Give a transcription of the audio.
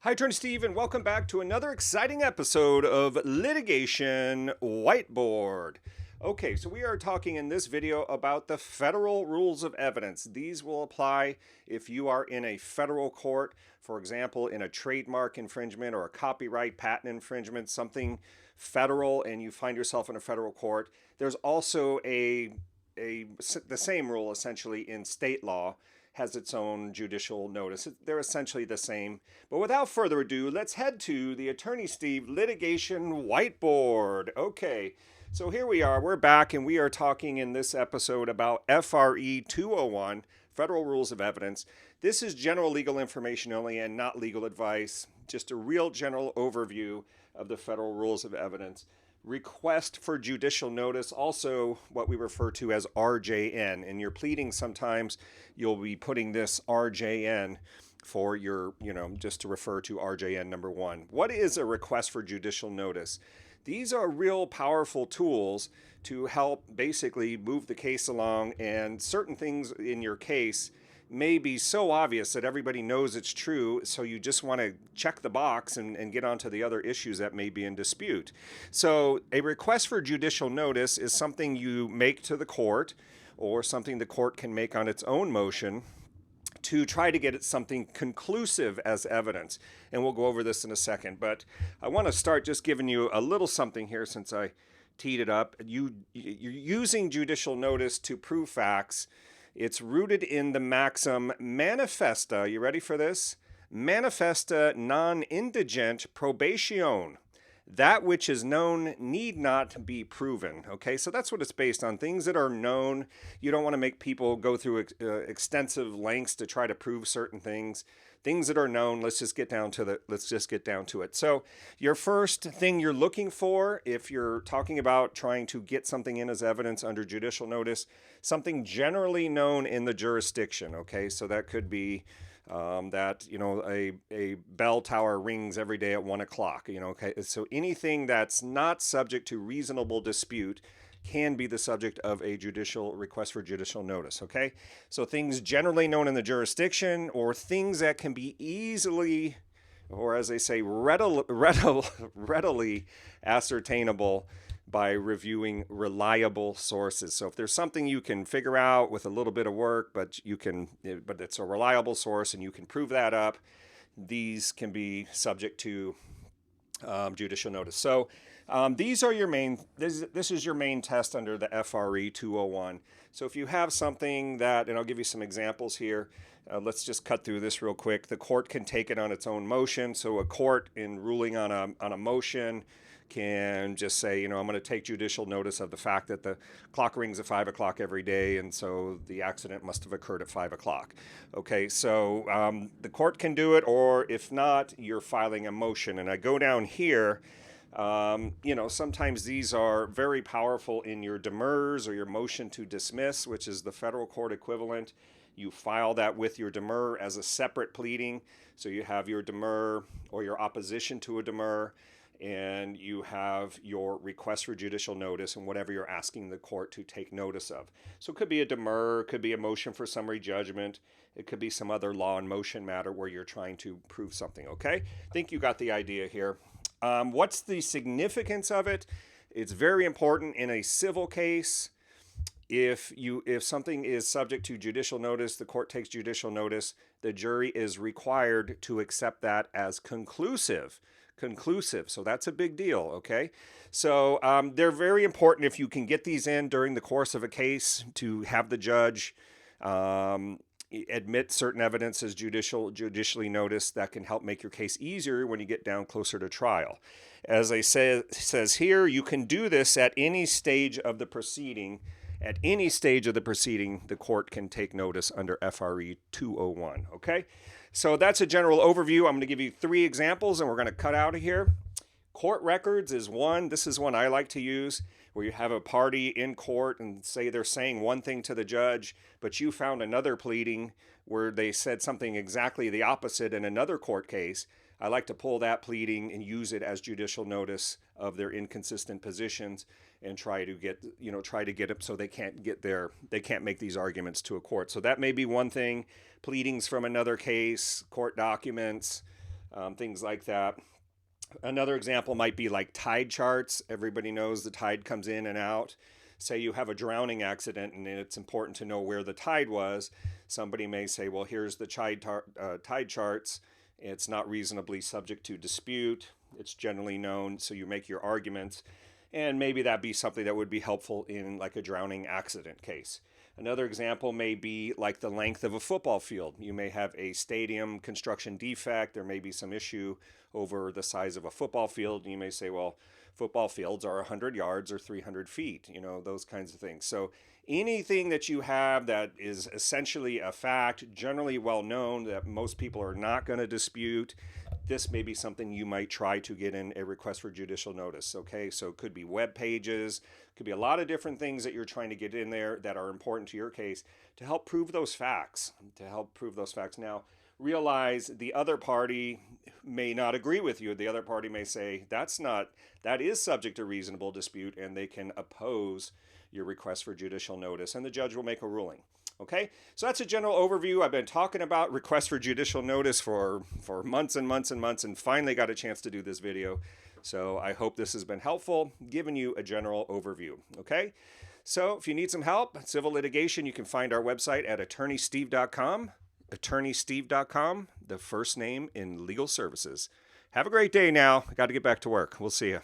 Hi, Attorney Steve, and welcome back to another exciting episode of Litigation Whiteboard. Okay, so we are talking in this video about the federal rules of evidence. These will apply if you are in a federal court, for example, in a trademark infringement or a copyright patent infringement, something federal, and you find yourself in a federal court. There's also the same rule essentially in state law, has its own judicial notice. They're essentially the same. But without further ado, let's head to the Attorney Steve Litigation Whiteboard. Okay, so here we are. We're back, and we are talking in this episode about FRE 201, Federal Rules of Evidence. This is general legal information only and not legal advice, just a real general overview of the Federal Rules of Evidence. Request for judicial notice, also what we refer to as RJN. In your pleading, sometimes you'll be putting this RJN for your, just to refer to RJN number 1. What is a request for judicial notice? These are real powerful tools to help basically move the case along, and certain things in your case may be so obvious that everybody knows it's true, so you just want to check the box and get on to the other issues that may be in dispute. So a request for judicial notice is something you make to the court, or something the court can make on its own motion to try to get it something conclusive as evidence. And we'll go over this in a second, but I want to start just giving you a little something here since I teed it up. You're using judicial notice to prove facts. It's rooted in the maxim manifesta, you ready for this? Manifesta non indigent probation. That which is known need not be proven. Okay, so that's what it's based on. Things that are known. You don't want to make people go through extensive lengths to try to prove certain things. Things that are known, let's just get down to it. So your first thing you're looking for, if you're talking about trying to get something in as evidence under judicial notice, something generally known in the jurisdiction. Okay, so that could be that a bell tower rings every day at 1 o'clock. Okay, so anything that's not subject to reasonable dispute can be the subject of a judicial request for judicial notice. Okay, so things generally known in the jurisdiction, or things that can be easily, or as they say, readily ascertainable by reviewing reliable sources. So if there's something you can figure out with a little bit of work, but it's a reliable source and you can prove that up, these can be subject to judicial notice. So these are your main. This is your main test under the FRE 201. So if you have something that, and I'll give you some examples here. Let's just cut through this real quick. The court can take it on its own motion. So a court, in ruling on a motion, can just say, I'm going to take judicial notice of the fact that the clock rings at 5 o'clock every day, and so the accident must have occurred at 5 o'clock. Okay, so the court can do it, or if not, you're filing a motion. And I go down here. Sometimes these are very powerful in your demurs or your motion to dismiss, which is the federal court equivalent. You file that with your demur as a separate pleading. So you have your demur or your opposition to a demur, and you have your request for judicial notice and whatever you're asking the court to take notice of. So it could be a demur, it could be a motion for summary judgment, it could be some other law and motion matter where you're trying to prove something, okay? I think you got the idea here. What's the significance of it? It's very important in a civil case. If something is subject to judicial notice, the court takes judicial notice, the jury is required to accept that as conclusive. So that's a big deal, okay? So they're very important if you can get these in during the course of a case, to have the judge admit certain evidence as judicially noticed. That can help make your case easier when you get down closer to trial. As I says here, you can do this at any stage of the proceeding. At any stage of the proceeding, the court can take notice under FRE 201, okay? So that's a general overview. I'm going to give you 3 examples, and we're going to cut out of here. Court records is one. This is one I like to use, where you have a party in court and say they're saying one thing to the judge, but you found another pleading where they said something exactly the opposite in another court case. I like to pull that pleading and use it as judicial notice of their inconsistent positions, and try to get it so they can't make these arguments to a court. So that may be one thing. Pleadings from another case, court documents, things like that. Another example might be like tide charts. Everybody knows the tide comes in and out. Say you have a drowning accident and it's important to know where the tide was. Somebody may say, well, here's the tide charts. It's not reasonably subject to dispute. It's generally known, so you make your arguments. And maybe that be something that would be helpful in like a drowning accident case. Another example may be like the length of a football field. You may have a stadium construction defect. There may be some issue over the size of a football field. And you may say, well, football fields are 100 yards or 300 feet, those kinds of things. So anything that you have that is essentially a fact, generally well known, that most people are not going to dispute, this may be something you might try to get in a request for judicial notice. Okay, so it could be web pages, could be a lot of different things that you're trying to get in there that are important to your case to help prove those facts. Now, realize the other party may not agree with you. The other party may say that is subject to reasonable dispute, and they can oppose your request for judicial notice, and the judge will make a ruling. Okay, so that's a general overview. I've been talking about requests for judicial notice for months and months and months, and finally got a chance to do this video. So I hope this has been helpful, giving you a general overview. Okay, so if you need some help, civil litigation, you can find our website at attorneysteve.com. attorneysteve.com, the first name in legal services. Have a great day now. I got to get back to work. We'll see you.